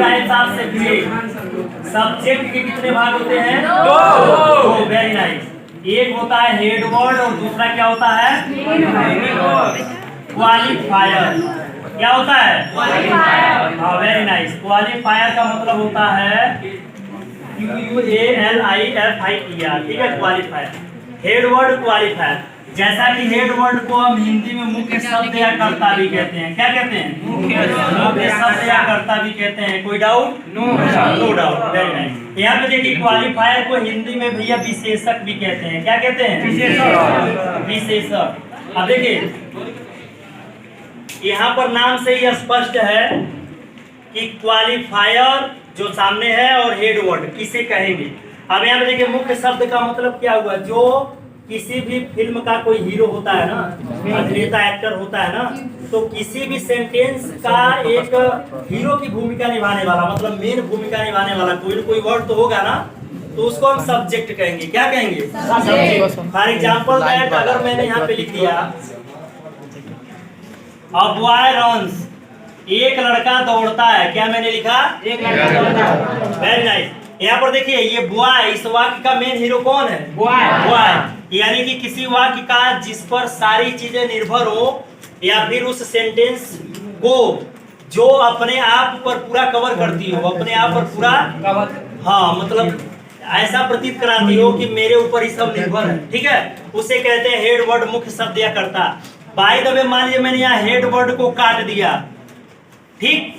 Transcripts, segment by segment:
हिसाब से सब्जेक्ट के कितने भाग होते हैं? दो। Very nice. एक होता है हेड वर्ड और दूसरा क्या होता है? क्वालिफायर। क्या होता है? क्वालिफायर। हाँ, वेरी नाइस। क्वालिफायर का मतलब होता है QUALIFIER, ठीक है, क्वालिफायर। Head word qualifier. जैसा कि हेड वर्ड को हम हिंदी में मुख्य शब्द या कर्ता भी कहते हैं। क्या कहते हैं? मुख्य शब्द या कर्ता भी कहते हैं। कोई doubt? No doubt. Very nice. यहाँ पे देखिए क्वालिफायर को हिंदी में भैया विशेषक भी कहते हैं। क्या कहते हैं? विशेषक। अब देखिए यहाँ पर नाम से ही स्पष्ट है कि क्वालिफायर जो सामने है और हेड वर्ड किसे कहेंगे। अब यहाँ पे देखिए मुख्य शब्द का मतलब क्या हुआ? जो किसी भी फिल्म का कोई हीरो होता है ना, अभिनेता एक्टर होता है ना, तो किसी भी सेंटेंस का एक हीरो की भूमिका निभाने वाला, मतलब मेन भूमिका निभाने वाला कोई न कोई वर्ड तो होगा ना, तो उसको हम सब्जेक्ट कहेंगे। क्या कहेंगे? सब्जेक्ट। फॉर एग्जाम्पल दैट अगर मैंने यहाँ पे लिख दिया अ बॉय रन्स, एक लड़का दौड़ता है। क्या मैंने लिखा? एक लड़का दौड़ता है। Very nice. यहाँ पर देखिए ये बॉय, इस वाक्य का मेन हीरो कौन है? बॉय। यानी कि किसी वाक्य का जिस पर सारी चीजें निर्भर हो, या फिर उस सेंटेंस को जो अपने आप पर पूरा कवर करती हो, अपने आप पर पूरा कवर, हाँ, मतलब ऐसा प्रतीत कराती हो कि मेरे ऊपर ही सब निर्भर है, ठीक है, उसे कहते हैं हेड वर्ड, मुख्य शब्द या कर्ता। बाय द वे मान लीजिए मैंने यहाँ हेड वर्ड को काट दिया, ठीक।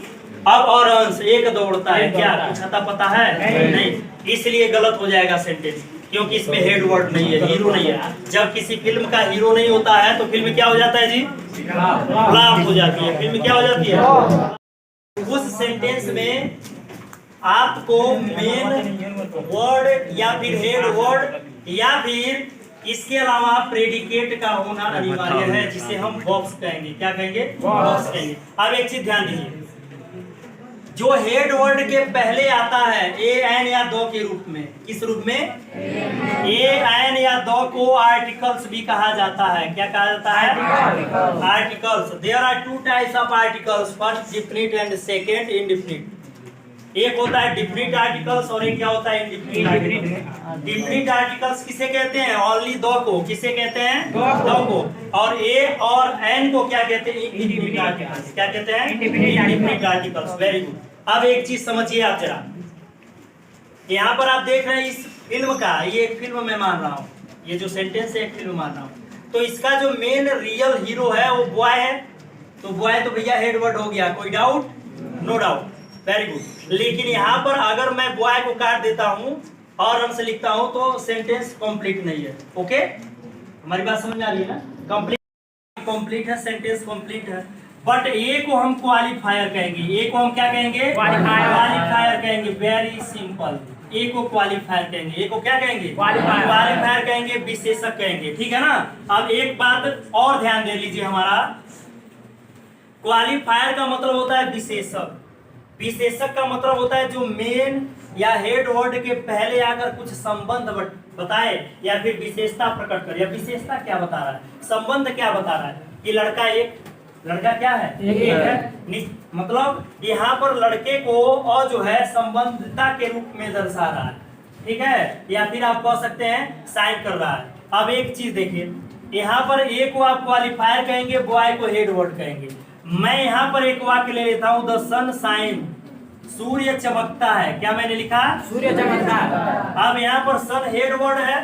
अब और अंश एक दौड़ता है, क्या कुछ आता पता है? नहीं, इसलिए गलत हो जाएगा सेंटेंस, क्योंकि इसमें हेड वर्ड नहीं है, हीरो नहीं है। जब किसी फिल्म का हीरो नहीं होता है तो फिल्म क्या हो जाता है जी? फ्लॉप हो जाती है। फिल्म क्या हो जाती है? उस सेंटेंस में आपको मेन वर्ड या फिर हेड वर्ड या फिर इसके अलावा प्रेडिकेट का होना अनिवार्य है, जिसे हम बॉक्स कहेंगे। क्या कहेंगे? बॉक्स कहेंगे। अब एक चीज ध्यान दीजिए, जो हेड वर्ड के पहले आता है ए एन या दो के रूप में, किस रूप में? ए एन या दो को आर्टिकल्स भी कहा जाता है। क्या कहा जाता है? Articles. There are two types of articles, first definite and second indefinite. एक होता है डिफिनिट आर्टिकल्स और एक क्या होता है? Indefinite articles. डिफिनिट आर्टिकल्स किसे कहते हैं? ओनली दो को। किसे कहते हैं? दो को। और ए और एन को क्या कहते हैं? Indefinite articles. क्या कहते हैं? Indefinite articles. Very good. अब एक चीज समझिए आप जरा, यहाँ पर आप देख रहे हैं इस फिल्म का, ये एक फिल्म मैं मान रहा हूँ, ये जो सेंटेंस है एक फिल्म मान रहा हूँ, तो इसका जो मेन रियल हीरो है वो बॉय है, तो बॉय तो भैया हेड वर्ड हो गया, कोई doubt? No doubt. Very good. लेकिन यहाँ पर अगर मैं बॉय को काट देता हूँ और हम से लिखता हूँ तो सेंटेंस कंप्लीट नहीं है। ओके, हमारी बात समझ में आ रही है ना? कंप्लीट है, सेंटेंस कंप्लीट है, बट ए को हम क्वालिफायर कहेंगे। ए को हम क्या कहेंगे? क्वालिफायर कहेंगे। वेरी सिंपल, ए को क्वालिफायर कहेंगे। ए को क्या कहेंगे? क्वालिफायर कहेंगे, विशेषक कहेंगे, ठीक है ना? अब एक बात और ध्यान दे लीजिए, हमारा क्वालिफायर का मतलब होता है विशेषक, विशेषक का मतलब होता है जो मेन या हेड वर्ड के पहले आकर कुछ संबंध बताए या फिर विशेषता प्रकट करे। या विशेषता क्या बता रहा है, संबंध क्या बता रहा है कि लड़का क्या है? एक है। मतलब यहाँ पर लड़के को और जो है संबंधता के रूप में दर्शा रहा है, ठीक है, या फिर आप कह सकते हैं साइन कर रहा है। अब एक चीज देखिए, यहाँ पर ए को आप क्वालिफायर कहेंगे, बॉय को हेड वर्ड कहेंगे। मैं यहाँ पर एक वाक्य ले लेता हूँ, द सन शाइन, सूर्य चमकता है। क्या मैंने लिखा? सूर्य चमकता है। अब यहाँ पर सन हेड वर्ड है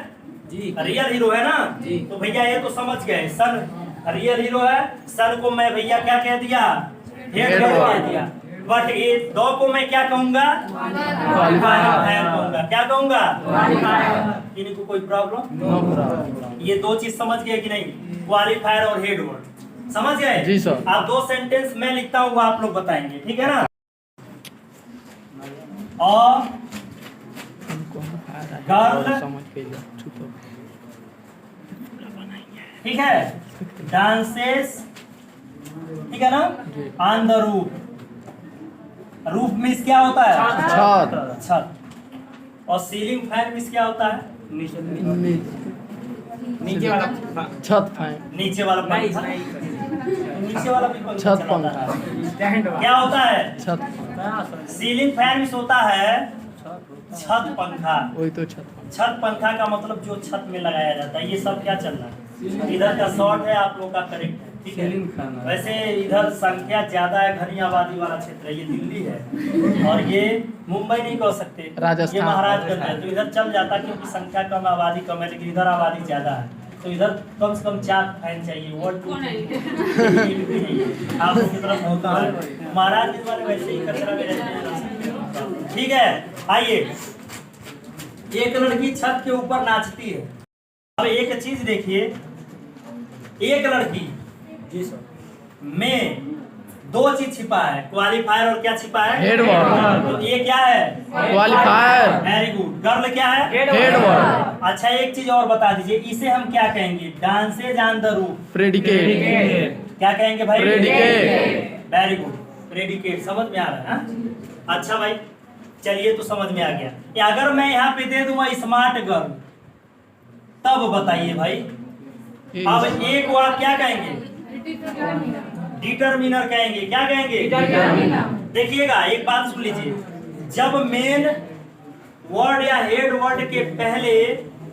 जी, रियल हीरो है ना जी, तो भैया ये तो समझ गए, सन रियल हीरो है, सन को मैं भैया क्या कह दिया? हेड वर्ड कह दिया। बट ये दो को मैं क्या कहूंगा? क्वालिफायर कहूंगा। क्या कहूंगा? इनको कोई प्रॉब्लम? ये दो चीज समझ गए कि नहीं? क्वालिफायर और हेड वर्ड समझ गए जी सर। आप दो सेंटेंस मैं लिखता हूँ, आप लोग बताएंगे, ठीक है ना? और गर्ल, ठीक है, डांसेस, ठीक है ना, on the roof. Roof means क्या होता है? छत। और सीलिंग फैन मीन्स क्या होता है? नीचे वाला छत फैन, नीचे वाला फैन। नीचे वाला भी पंखा छत चलाता पंखा। है। क्या होता है? छत। सीलिंग फैन में होता है छत पंखा। वही तो छत। छत पंखा का मतलब जो छत में लगाया जाता है। ये सब क्या चल रहा है? इधर का शॉर्ट है, आप लोग का करेक्ट है, ठीक है। वैसे इधर संख्या ज्यादा है, घनी आबादी वाला क्षेत्र है, ये दिल्ली है और ये मुंबई नहीं कह सकते, राजस्थान। ये महाराजगंज है, तो इधर चल जाता क्योंकि संख्या कम आबादी कम है, लेकिन इधर आबादी ज्यादा है, तो इधर कम से कम 4 फैन चाहिए। आप लोग की तरफ होता है, महाराजगंज वाले वैसे ही कचरा में रहते हैं, ठीक है। आइए, एक लड़की छत के ऊपर नाचती है। अब एक चीज देखिए, एक लड़की में 2 चीज छिपा है, क्वालिफायर और क्या छिपा है? Head word. तो ये क्या है? क्वालिफायर। Very good. गर्ल क्या है? Head word. अच्छा, एक चीज और बता दीजिए, इसे हम क्या कहेंगे? Dances on the roof. Predicate. क्या कहेंगे भाई? प्रेडिकेट। Very good, predicate. समझ में आ रहा है? हाँ? अच्छा भाई, चलिए, तो समझ में आ गया। या अगर मैं यहाँ पे दे दूंगा स्मार्ट गर्ल, तब बताइए भाई, अब एक वर्ड क्या कहेंगे? डिटरमिनर कहेंगे। क्या कहेंगे? देखिएगा, एक बात सुन लीजिए, जब मेन वर्ड या हेड वर्ड के पहले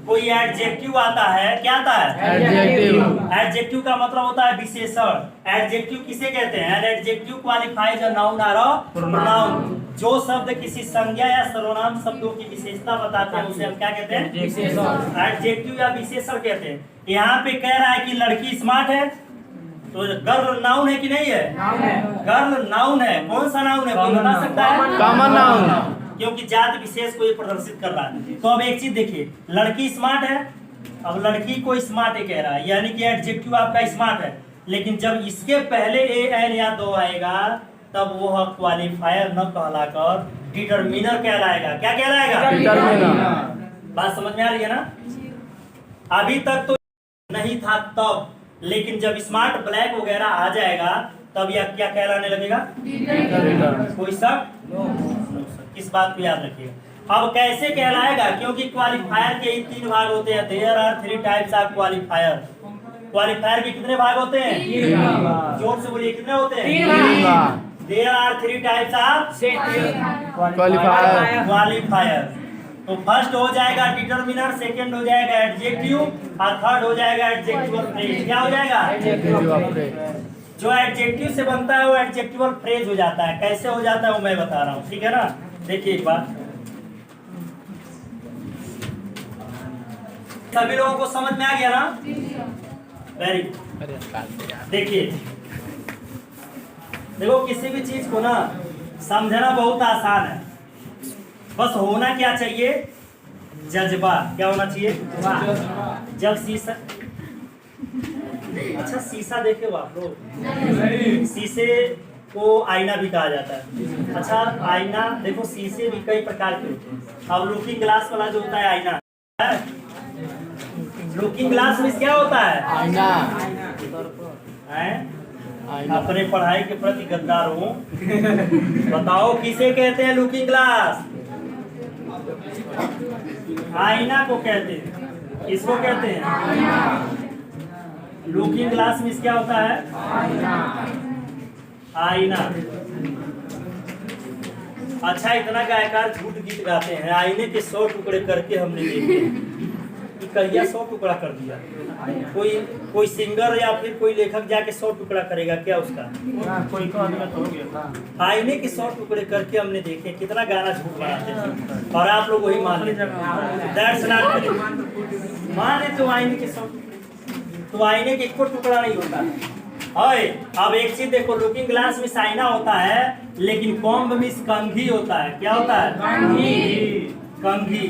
कोई एडजेक्टिव आता है, क्या आता है? एडजेक्टिव। एडजेक्टिव का मतलब होता है विशेषण। एडजेक्टिव किसे कहते हैं? एडजेक्टिव क्वालिफाइज अ नाउन और अ प्रोनाउन। जो शब्द किसी संज्ञा या सर्वनाम शब्दों की विशेषता बताते हैं, उसे हम क्या कहते हैं? एडजेक्टिव या विशेषण कहते हैं। यहाँ पे कह रहा है कि लड़की स्मार्ट है, तो गर्ल नाउन है कि नहीं है? गर्ल नाउन है। कौन सा नाउन है, कोई बता सकता है? Common noun. क्योंकि जाति विशेष को ये प्रदर्शित कर रहा है। तो अब एक चीज देखिए, लड़की स्मार्ट है, अब लड़की को स्मार्ट है कह रहा है, यानी कि एडजेक्टिव आपका स्मार्ट है, लेकिन जब इसके पहले ए एन या दो आएगा, तब वो क्वालिफायर न कहलाकर डिटरमिनर कहलाएगा। क्या कहलाएगा? डिटरमिनर। बात समझ में आ रही है ना? अभी तक तो नहीं था तब, लेकिन जब स्मार्ट ब्लैक वगैरह आ जाएगा, तब यह क्या कहलाने लगेगा? कोई शक? इस बात को याद रखिएगा। अब कैसे कहलाएगा? क्योंकि क्वालिफायर के ही 3 भाग होते हैं। There are 3 types of qualifier. Qualifier के कितने भाग होते हैं? 3। जोर से बोलिए, कितने होते हैं? 3। There are 3 types of qualifier. तो फर्स्ट हो जाएगा डिटरमिनर, सेकंड हो जाएगा एडजेक्टिव और थर्ड हो जाएगा एडजेक्टिवल फ्रेज। क्या हो जाएगा? जो एडजेक्टिव से बनता है वो एडजेक्टिवल फ्रेज हो जाता है। कैसे हो जाता है वो मैं बता रहा हूँ, ठीक है ना? देखिए एक बात, सभी लोगों को समझ में आ गया ना? Very good. देखिए, देखो, किसी भी चीज को ना समझना बहुत आसान है, बस होना क्या चाहिए? जज्बा। क्या होना चाहिए? जब शीशा, अच्छा शीशा देखे हो आप लोग? शीशे को आईना भी कहा जाता है। अच्छा, आईना देखो, शीशे भी कई प्रकार के होते हैं। अब लुकिंग ग्लास वाला जो होता है आईना, लुकिंग ग्लास में क्या होता है? आईना। अपने पढ़ाई के प्रति गद्दार हो, बताओ किसे कहते हैं लुकिंग ग्लास? आईना को कहते हैं। किसको कहते हैं? लुकिंग ग्लास में क्या होता है? आईना। अच्छा, इतना गायकार झूठ गीत गाते हैं, आईने के 100 टुकड़े करके हमने देखे, कहिया 100 टुकड़ा कर दिया। कोई सिंगर या फिर कोई लेखक जाके 100 टुकड़ा करेगा क्या उसका? आईने के 100 टुकड़े करके हमने देखे। कितना गाना झूठ बनाते हैं और आप लोग वही मान लेते हैं। That's not correct. मान लेते हो आईने के 100 टुकड़े, तो आईने के 1 टुकड़ा नहीं होता है। अब एक चीज देखो, लुकिंग ग्लास में आईना होता है, लेकिन कॉम्ब में कंघी होता है। क्या होता है? कंघी।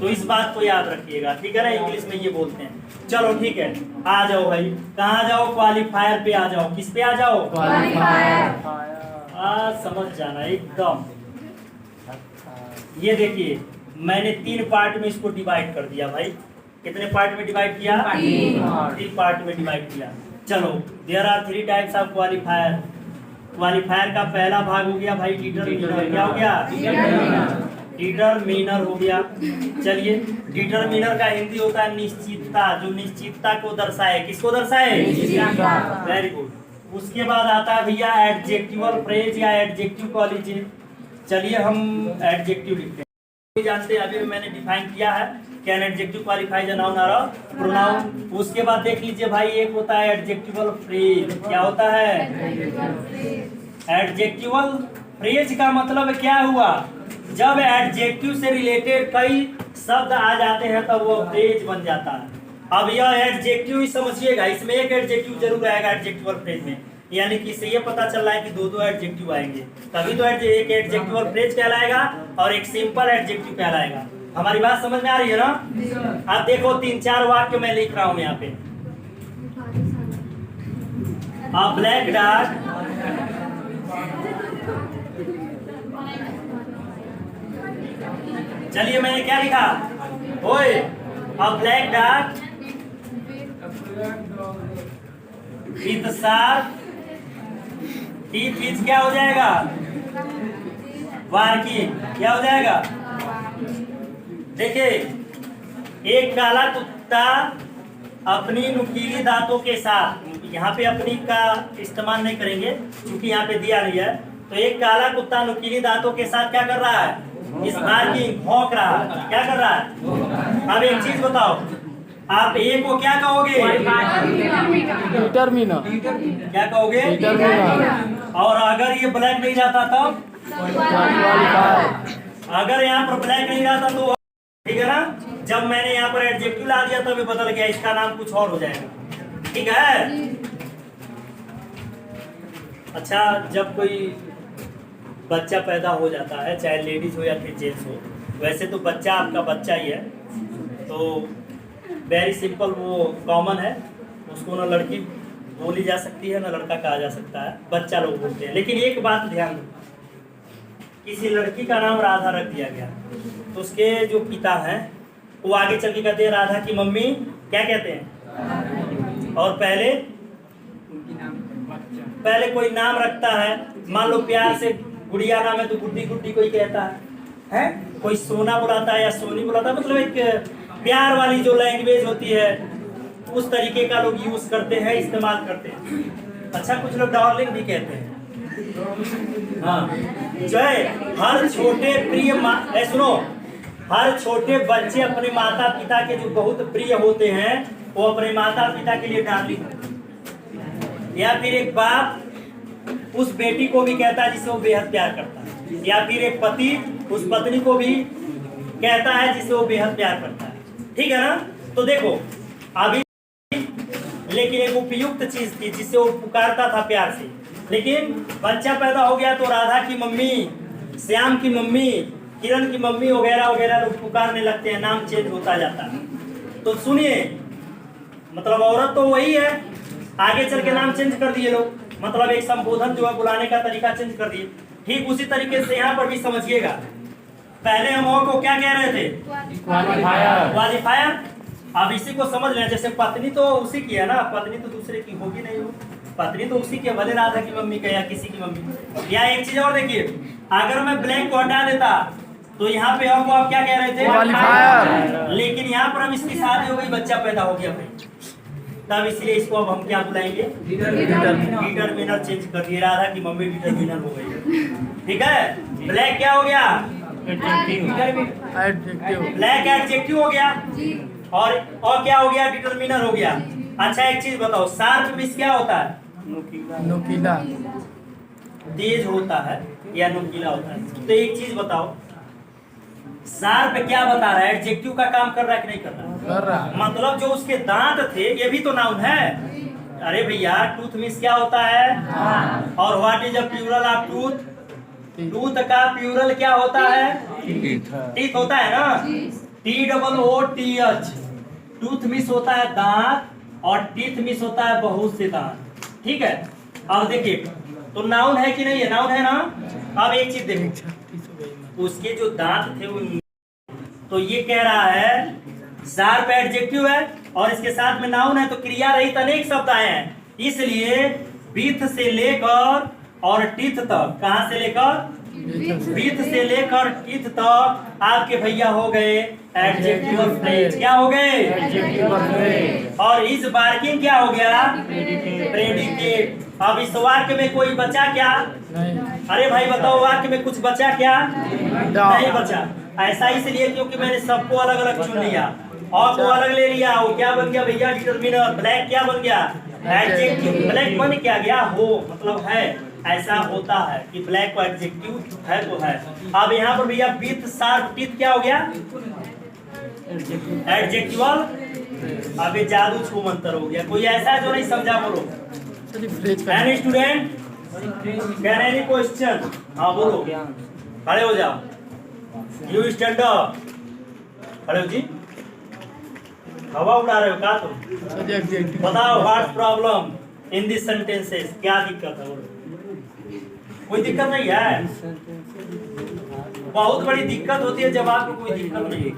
तो इस बात को याद रखिएगा, ठीक है ना? इंग्लिश में ये बोलते हैं। चलो ठीक है, आ जाओ भाई। कहाँ जाओ? क्वालिफायर पे आ जाओ। किस पे आ जाओ? क्वालिफायर। समझ जाना एकदम। ये देखिए, मैंने 3 पार्ट में इसको डिवाइड कर दिया भाई। कितने पार्ट में डिवाइड किया? 3 पार्ट में डिवाइड किया। चलो, there are 3 types of qualifier. Qualifier का पहला भाग हो गया भाई डिटरमिनर। क्या हो गया? डिटरमिनर हो गया। चलिए, डिटरमिनर का हिंदी होता है निश्चितता, जो निश्चितता को दर्शाए। किसको दर्शाए? Very good. उसके बाद आता है भैया एडजेक्टिवल फ्रेज या एडजेक्टिव कह लीजिए। चलिए हम एडजेक्टिव लिखते हैं। जानते हैं, अभी मैंने डिफाइन किया है can adjective qualify the noun और प्रोनाउन। उसके बाद देख लीजिए भाई, एक होता है एडजेक्टिवल फ्रेज। क्या होता है? एडजेक्टिवल फ्रेज का मतलब क्या हुआ? जब एडजेक्टिव से रिलेटेड कई शब्द आ जाते हैं तब वो फ्रेज बन जाता है। अब यह एडजेक्टिव ही समझिएगा, इसमें एक एडजेक्टिव जरूर आएगा एडजेक्टिवल फ्रेज में, यानी कि इससे ये पता चल रहा है कि दो एडजेक्टिव आएंगे, तभी तो एक एडजेक्टिवल फ्रेज कहलाएगा और एक सिंपल एडजेक्टिव कहलाएगा। हमारी बात समझ में आ रही है ना? आप देखो 3-4 वाक्य मैं लिख रहा हूँ यहाँ पे। A black dog चलिए मैंने क्या लिखा? ओए, a black dog with sharp teeth is क्या हो जाएगा? barking। क्या हो जाएगा? देखिए, एक काला कुत्ता अपनी नुकीली दांतों के साथ, यहाँ पे अपनी का इस्तेमाल नहीं करेंगे क्योंकि यहाँ पे दिया नहीं है, तो एक काला कुत्ता नुकीली दांतों के साथ क्या कर रहा है? इस बार्किंग, भौंक रहा है। क्या कर रहा है? अब एक चीज बताओ, आप ए को क्या कहोगे? डिटरमिनर। क्या कहोगे? डिटरमिनर। और अगर ये ब्लैक नहीं जाता तब? क्वालिफाई। अगर यहाँ पर ब्लैक नहीं रहता तो ठीक है ना? जब मैंने यहाँ पर एडजेक्टिव ला दिया तब ये बदल गया, इसका नाम कुछ और हो जाएगा। ठीक है? अच्छा, जब कोई बच्चा पैदा हो जाता है, चाहे लेडीज हो या फिर जेंट्स हो, वैसे तो बच्चा आपका बच्चा ही है, तो वेरी सिंपल, वो कॉमन है, उसको ना लड़की बोली जा सकती है ना लड़का कहा जा सकता है, बच्चा लोग बोलते हैं। लेकिन एक बात ध्यान दो, किसी लड़की का नाम राधा रख दिया गया तो उसके जो पिता हैं वो आगे चल के कहते हैं राधा की मम्मी क्या कहते हैं? और पहले कोई नाम रखता है, मान लो प्यार से गुड़िया नाम है तो गुड्डी गुड्डी कोई कहता है, कोई सोना बुलाता है या सोनी बुलाता है, मतलब एक प्यार वाली जो लैंग्वेज होती है उस तरीके का लोग यूज करते हैं, इस्तेमाल करते हैं। अच्छा, कुछ लोग डार्लिंग भी कहते हैं। हाँ, जय हर छोटे प्रिय सुनो, हर छोटे बच्चे अपने माता पिता के जो बहुत प्रिय होते हैं वो अपने माता पिता के लिए डार्लिंग, या फिर एक बाप उस बेटी को भी कहता है जिसे वो बेहद प्यार करता है, या फिर एक पति उस पत्नी को भी कहता है जिसे वो बेहद प्यार करता है। ठीक है ना? तो देखो अभी, लेकिन एक उपयुक्त चीज थी जिससे वो पुकारता था प्यार से, लेकिन बच्चा पैदा हो गया तो राधा की मम्मी, श्याम की मम्मी, किरण की मम्मी वगैरह वगैरह लोग पुकारने लगते हैं, नाम चेंज होता जाता है। तो सुनिए, मतलब औरत तो वही है, आगे चल के नाम चेंज कर दिए लोग, मतलब एक संबोधन जो है बुलाने का तरीका चेंज कर दिए। ठीक उसी तरीके से यहाँ पर भी समझिएगा, पहले हम और को क्या कह रहे थे? क्वालिफायर। अब इसी को समझ लें, जैसे पत्नी तो उसी की है ना, पत्नी तो दूसरे की होगी नहीं, हो पत्नी तो उसी की, भले राधा की मम्मी का या किसी की मम्मी। या एक चीज और देखिए, अगर मैं ब्लैंक को हटा देता तो यहाँ पे आपको आप क्या कह रहे थे? क्वालिफायर। लेकिन यहाँ पर अब इसकी शादी हो गई, बच्चा पैदा हो गया भाई, तब इसलिए इसको अब हम क्या बुलाएंगे? डिटरमिनर चेंज कर दिए, राधा की मम्मी डिटरमिनर हो गई। ठीक है? ब्लैक क्या हो गया? एडजेक्टिव। ब्लैक एडजेक्टिव हो गया, और क्या हो गया? डिटरमिनर हो गया। अच्छा, एक चीज बताओ, शार्प मिस क्या होता है? नुकीला। तेज होता है या नुकीला होता है? तो एक चीज बताओ, शार्प क्या बता रहा है? एडजेक्टिव का काम कर रहा है कि नहीं कर रहा? कर रहा। मतलब जो उसके दांत थे ये भी तो नाउन है। अरे भैया, टूथ मिस क्या होता है? और what is a plural of tooth? Tooth का प्लूरल क्या होता है? टीथ होता है ना, TOOTH। टूथ मिस होता है दांत, और टीथ मिस होता है बहुत से दांत। ठीक है? अब देखिए, तो नाउन है कि नहीं है? नाउन है ना। अब एक चीज देखो, उसके जो दांत थे वो, तो ये कह रहा है शार्प एडजेक्टिव है और इसके साथ में नाउन है, तो क्रिया रहित अनेक शब्द आए हैं, इसलिए बीथ से लेकर और टीथ तक, कहां से लेकर? विथ से लेकर टिथ तक आपके भैया हो गए एडजेक्टिवल फ्रेज। क्या हो गए? Adjectival phrase. और इस बार्किंग क्या हो गया? प्रेडिकेट। अब इस वाक्य में कोई बचा क्या? नहीं। अरे भाई बताओ, वाक्य में कुछ बचा क्या? नहीं बचा। ऐसा इसलिए क्योंकि मैंने सबको अलग अलग चुन लिया और को अलग ले लिया। वो क्या बन गया भैया? डिटरमिनर। ब्लैक क्या बन गया? एडजेक्टिव। ब्लैक बन क्या गया? हो, मतलब है। ऐसा होता है कि ब्लैक को एडजेक्टिव है तो है। अब यहाँ पर भैया विथ शार्प टीथ क्या हो गया? एडजेक्टिवल। अब ये जादू छू मंतर हो गया। कोई ऐसा है जो नहीं समझा? बोलो। Any student can any question? हाँ बोलो। खड़े हो जाओ। You stand up. खड़े हो जी। हवा उड़ा रहे हो क्या तुम? बताओ what's problem in this sentences? क्या दिक्कत है? बोलो। कोई दिक्कत नहीं है? बहुत बड़ी दिक्कत होती है जब आपको कोई दिक्कत नहीं है।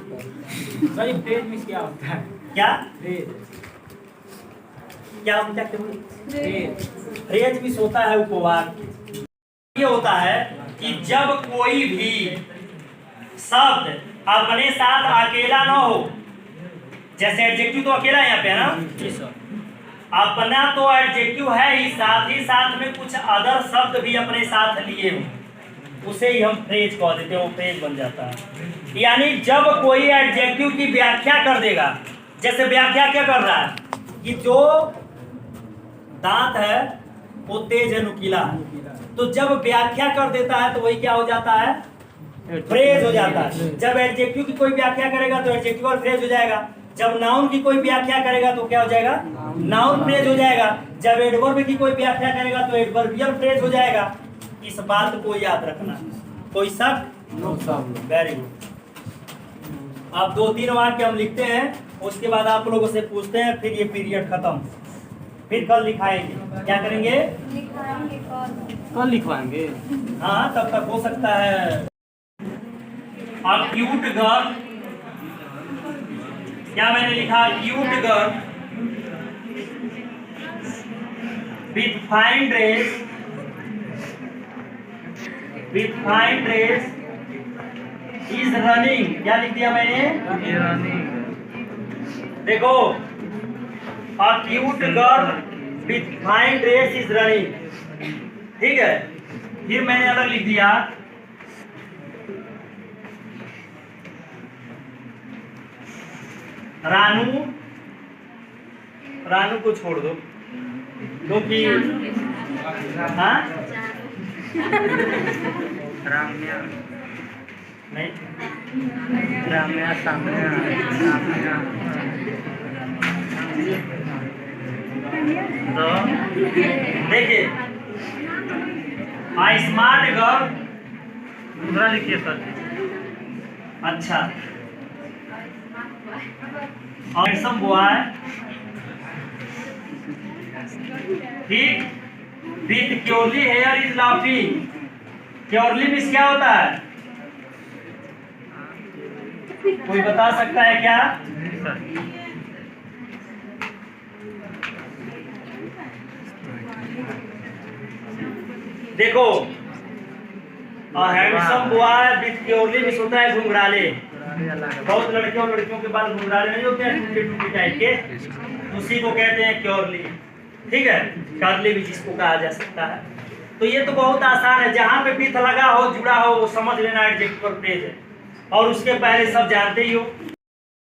सही फ्रेज में क्या होता है? क्या फ्रेज क्या फ्रेज भी होता है उपवाक्य। ये होता है कि जब कोई भी शब्द अपने साथ अकेला ना हो, जैसे एडजेक्टिव तो अकेला है यहाँ पे, है ना? अपना तो एडजेक्टिव है ही, साथ में कुछ अदर शब्द भी अपने साथ लिए हो, उसे ही हम फ्रेज कह देते हैं। वो फ्रेज बन जाता है। यानी जब कोई एडजेक्टिव की व्याख्या कर देगा, जैसे व्याख्या क्या कर रहा है कि जो दांत है वो तेज है, नुकीला है, तो जब व्याख्या कर देता है तो वही क्या हो जाता है? फ्रेज हो जाता है। जब एडजेक्टिव की कोई व्याख्या करेगा तो एडजेक्टिवल फ्रेज हो जाएगा। जब नाउन की कोई व्याख्या करेगा तो क्या हो जाएगा? नाउन फ्रेज हो जाएगा। जब एडवर्ब की कोई व्याख्या करेगा तो एडवर्बियल फ्रेज हो जाएगा। इस बात को याद रखना। कोई शक? Very good. अब 2-3 वाक्य हम लिखते हैं, उसके बाद आप लोगों से पूछते हैं, फिर ये पीरियड खत्म। फिर कल लिखाएंगे। क्या करेंगे? कल लिखवाएंगे। हाँ, तब तक हो सकता है। क्यूट गर्ल, क्या मैंने लिखा? Cute girl with fine dress, is running. क्या लिख दिया मैंने? देखो, a cute girl with fine dress is running. ठीक है। फिर मैंने अलग लिख दिया, रानू को छोड़ दो क्योंकि हाँ राम्या नहीं, राम्या साम्या तो देखिए, स्मार्ट गर्ल दूसरा लिखिए सर। अच्छा, handsome boy ठीक with curly hair is laughing। curly means क्या होता है? कोई बता सकता है क्या? देखो, handsome boy with curly means होता है घुंघराले। बहुत लड़कियों और लड़कियों के बाल घुंघराले नहीं होते हैं, टूटे टूटे टाइप के, उसी को कहते हैं क्योरली। ठीक है, कर्ली भी जिसको कहा जा सकता है। तो ये तो बहुत आसान है, जहाँ पे विथ लगा हो, जुड़ा हो, वो समझ लेना एडजेक्टिव फ्रेज है। और उसके पहले सब जानते ही हो,